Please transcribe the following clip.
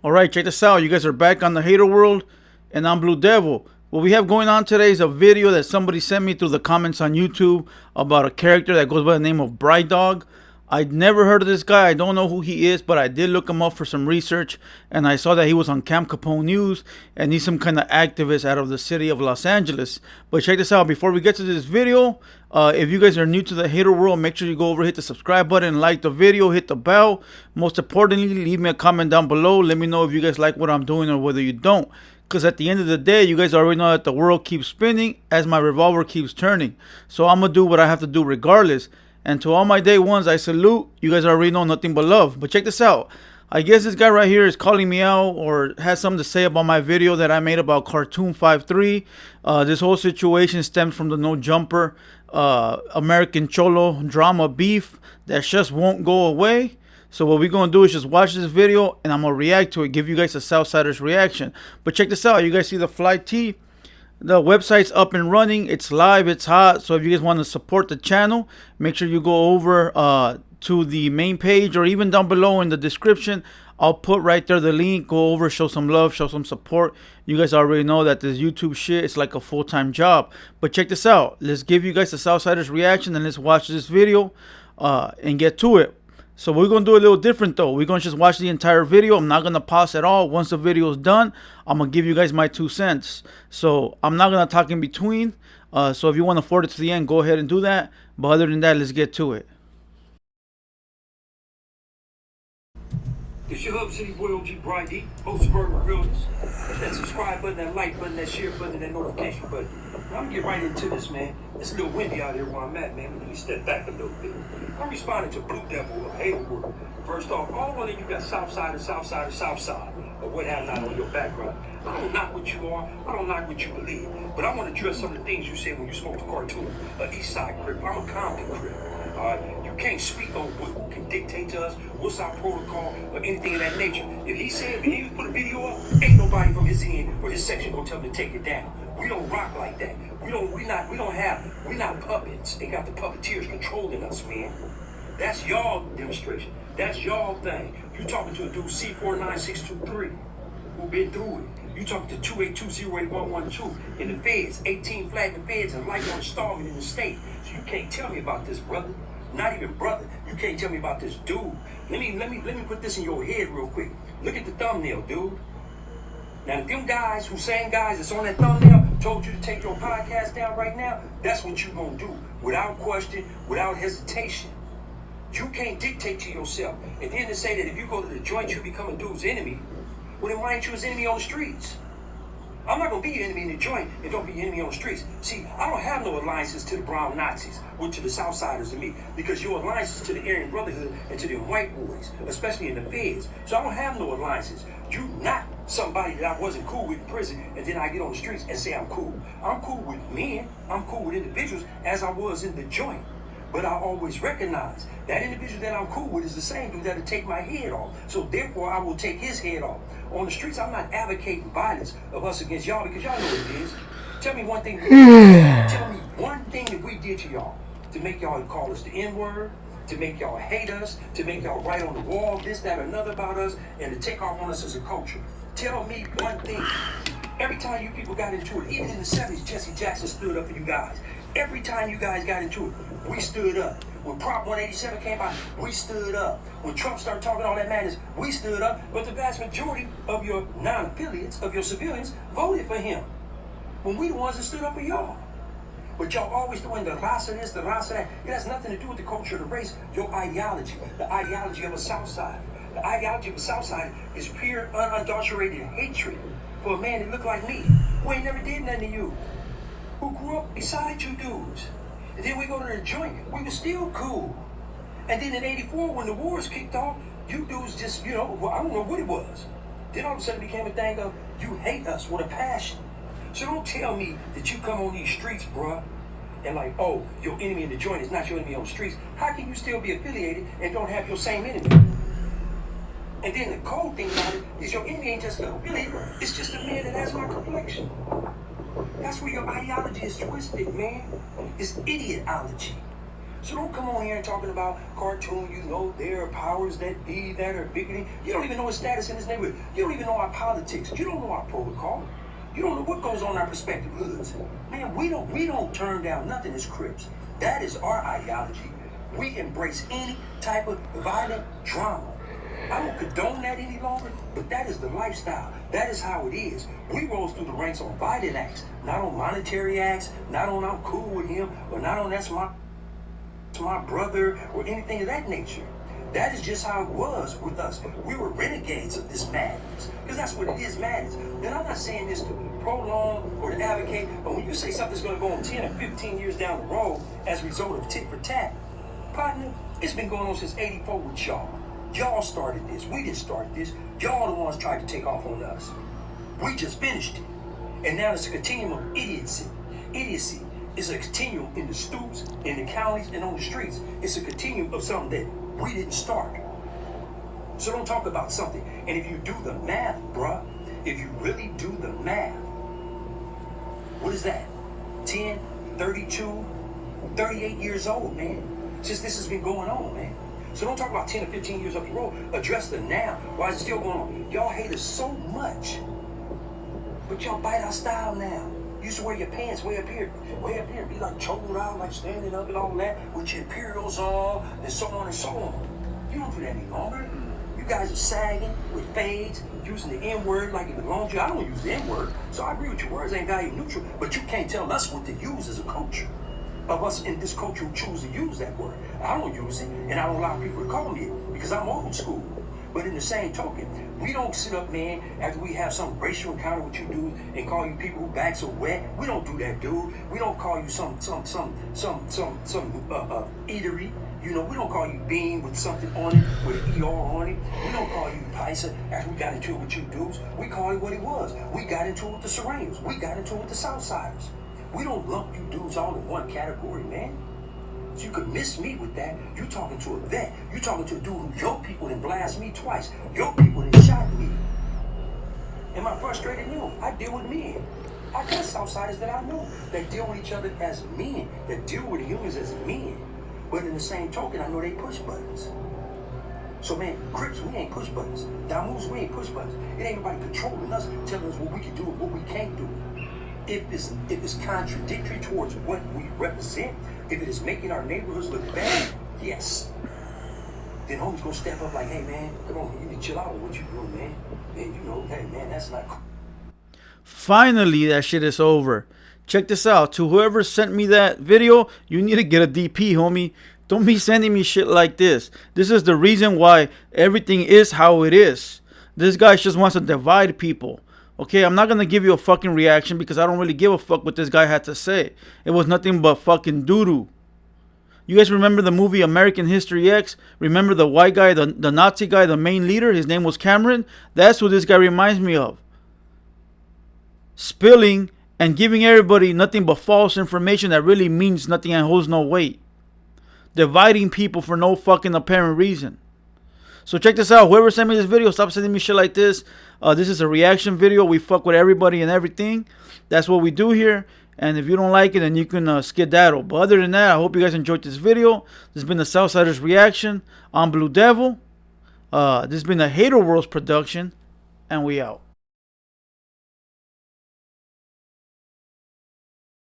Alright, check this out. You guys are back on the Hater World, and I'm Blue Devil. What we have going on today is a video that somebody sent me through the comments on YouTube about a character that goes by the name of Bright Dog. I'd never heard of this guy. I don't know who he is, but I did look him up for some research, and I saw that he was on Camp Capone News, and he's some kind of activist out of the city of Los Angeles. But check this out. Before we get to this video, if you guys are new to the Hater World, make sure you go over, hit the subscribe button, like the video, hit the bell. Most importantly, leave me a comment down below. Let me know if you guys like what I'm doing or whether you don't. Because at the end of the day, you guys already know that the world keeps spinning as my revolver keeps turning. So I'm going to do what I have to do regardless. And to all my day ones, I salute. You guys already know nothing but love. But check this out. I guess this guy right here is calling me out or has something to say about my video that I made about Cartoon 5-3. This whole situation stems from the NoJumper American Cholo drama beef that just won't go away. So what we're going to do is just watch this video and I'm going to react to it, give you guys a Southsiders reaction. But check this out. You guys see the fly tee? The website's up and running. It's live. It's hot. So if you guys want to support the channel, make sure you go over to the main page, or even down below in the description. I'll put right there the link. Go over, show some love, show some support. You guys already know that this YouTube shit is like a full-time job. But check this out. Let's give you guys the Southsiders reaction and let's watch this video and get to it. So we're going to do a little different though. We're going to just watch the entire video. I'm not going to pause at all. Once the video is done, I'm going to give you guys my 2 cents. So I'm not going to talk in between. So if you want to forward it to the end, go ahead and do that. But other than that, let's get to it. It's your Hub City boy OG Bright D, host of Urban Realness. Hit that subscribe button, that like button, that share button, that notification button. Now I'm gonna get right into this, man. It's a little windy out here where I'm at, man. Let me step back a little bit. I'm responding to Blue Devil of TheHaterWorld. First off, all of you got Southsider, Southside, or what have not on your background. I don't knock what you are, I don't knock what you believe. But I want to address some of the things you said when you smoked the cartoon. An East Side Crip, I'm a Compton Crip. You can't speak on what can dictate to us, what's our protocol, or anything of that nature. If he said, if he put a video up, ain't nobody from his end or his section gonna tell him to take it down. We don't rock like that. We're not puppets. They got the puppeteers controlling us, man. That's y'all demonstration. That's y'all thing. You talking to a dude C49623 who been through it. You talking to 282081112 in the feds, 18 flagging feds and light on starving in the state. So you can't tell me about this, brother. Not even brother. You can't tell me about this dude. Let me put this in your head real quick. Look at the thumbnail, dude. Now, if them guys, who same guys that's on that thumbnail, told you to take your podcast down right now, that's what you gonna do. Without question, without hesitation. You can't dictate to yourself. And then to say that if you go to the joint, you become a dude's enemy, well, then why ain't you his enemy on the streets? I'm not going to be your enemy in the joint and don't be your enemy on the streets. See, I don't have no alliances to the brown Nazis or to the Southsiders and me, because your alliances to the Aryan Brotherhood and to the white boys, especially in the feds. So I don't have no alliances. You not somebody that I wasn't cool with in prison and then I get on the streets and say I'm cool. I'm cool with men. I'm cool with individuals as I was in the joint. But I always recognize that individual that I'm cool with is the same dude that'll take my head off. So therefore, I will take his head off. On the streets, I'm not advocating violence of us against y'all, because y'all know what it is. Tell me one thing. Tell me one thing that we did to y'all to make y'all call us the N-word, to make y'all hate us, to make y'all write on the wall this, that, or another about us, and to take off on us as a culture. Tell me one thing. Every time you people got into it, even in the 70s, Jesse Jackson stood up for you guys. Every time you guys got into it, we stood up. When Prop 187 came out, we stood up. When Trump started talking all that madness, we stood up. But the vast majority of your non-affiliates, of your civilians, voted for him. When we the ones that stood up for y'all. But y'all always doing the raza this, the raza that. It has nothing to do with the culture of the race. Your ideology, the ideology of a Southside. The ideology of a Southside is pure, unadulterated hatred for a man that looked like me, who ain't never did nothing to you, who grew up beside you dudes. And then we go to the joint, we were still cool. And then in 84, when the wars kicked off, you dudes just, well, I don't know what it was. Then all of a sudden it became a thing of, you hate us with a passion. So don't tell me that you come on these streets, bruh, and like, oh, your enemy in the joint is not your enemy on the streets. How can you still be affiliated and don't have your same enemy? And then the cold thing about it is your enemy ain't just an affiliate, it's just a man that has my complexion. That's where your ideology is twisted, man. It's idiotology. So don't come on here and talking about cartoon. You know there are powers that be that are bigger than you. Don't even know his status in his neighborhood. You don't even know our politics. You don't know our protocol. You don't know what goes on in our respective hoods. Man, we don't turn down nothing as Crips. That is our ideology. We embrace any type of violent drama. I don't condone that any longer, but that is the lifestyle. That is how it is. We rose through the ranks on violent acts, not on monetary acts, not on I'm cool with him, or not on that's my brother, or anything of that nature. That is just how it was with us. We were renegades of this madness, because that's what it is, madness. And I'm not saying this to prolong or to advocate, but when you say something's going to go on 10 or 15 years down the road as a result of tit for tat, partner, it's been going on since '84 with y'all. Y'all started this. We didn't start this. Y'all the ones tried to take off on us. We just finished it. And now it's a continuum of idiocy. Idiocy is a continuum in the stoops, in the counties, and on the streets. It's a continuum of something that we didn't start. So don't talk about something. And if you do the math, bruh, if you really do the math, what is that? 10, 32, 38 years old, man. Since this has been going on, man. So don't talk about 10 or 15 years up the road. Address the now. Why is it still going on? Y'all hate us so much. But y'all bite our style now. You used to wear your pants way up here, be like choking out, like standing up and all that, with your imperials on, and so on and so on. You don't do that any longer. You guys are sagging with fades, using the N-word like it belongs to you. I don't use the N-word, so I agree with your words ain't value neutral, but you can't tell us what to use as a culture. Of us in this culture who choose to use that word. I don't use it, and I don't allow people to call me it, because I'm old school. But in the same token, we don't sit up, man, after we have some racial encounter with you dudes and call you people who backs are wet. We don't do that, dude. We don't call you some eatery. You know, we don't call you bean with something on it, with an ER on it. We don't call you Paisa after we got into it with you dudes. We call it what it was. We got into it with the Serranos. We got into it with the Southsiders. We don't lump you dudes all in one category, man. So you could miss me with that. You talking to a vet. You talking to a dude who your people done blast me twice. Your people done shot me. Am I frustrated? No. I deal with men. I got Southsiders that I know that deal with each other as men, that deal with humans as men. But in the same token, I know they push buttons. So man, Crips, we ain't push buttons. Damus, we ain't push buttons. It ain't nobody controlling us, telling us what we can do and what we can't do. If it's contradictory towards what we represent, if it is making our neighborhoods look bad, yes. Then homies gonna step up like, hey man, come on, you need to chill out on what you doing, man. And you know, hey man, that's not cool. Finally, that shit is over. Check this out. To whoever sent me that video, you need to get a DP, homie. Don't be sending me shit like this. This is the reason why everything is how it is. This guy just wants to divide people. Okay, I'm not going to give you a fucking reaction because I don't really give a fuck what this guy had to say. It was nothing but fucking doo-doo. You guys remember the movie American History X? Remember the white guy, the Nazi guy, the main leader? His name was Cameron. That's what this guy reminds me of. Spilling and giving everybody nothing but false information that really means nothing and holds no weight. Dividing people for no fucking apparent reason. So check this out. Whoever sent me this video, stop sending me shit like this. This is a reaction video. We fuck with everybody and everything. That's what we do here. And if you don't like it, then you can skedaddle. But other than that, I hope you guys enjoyed this video. This has been the Southsiders reaction. I'm Blue Devil. This has been the TheHaterWorld's production. And we out.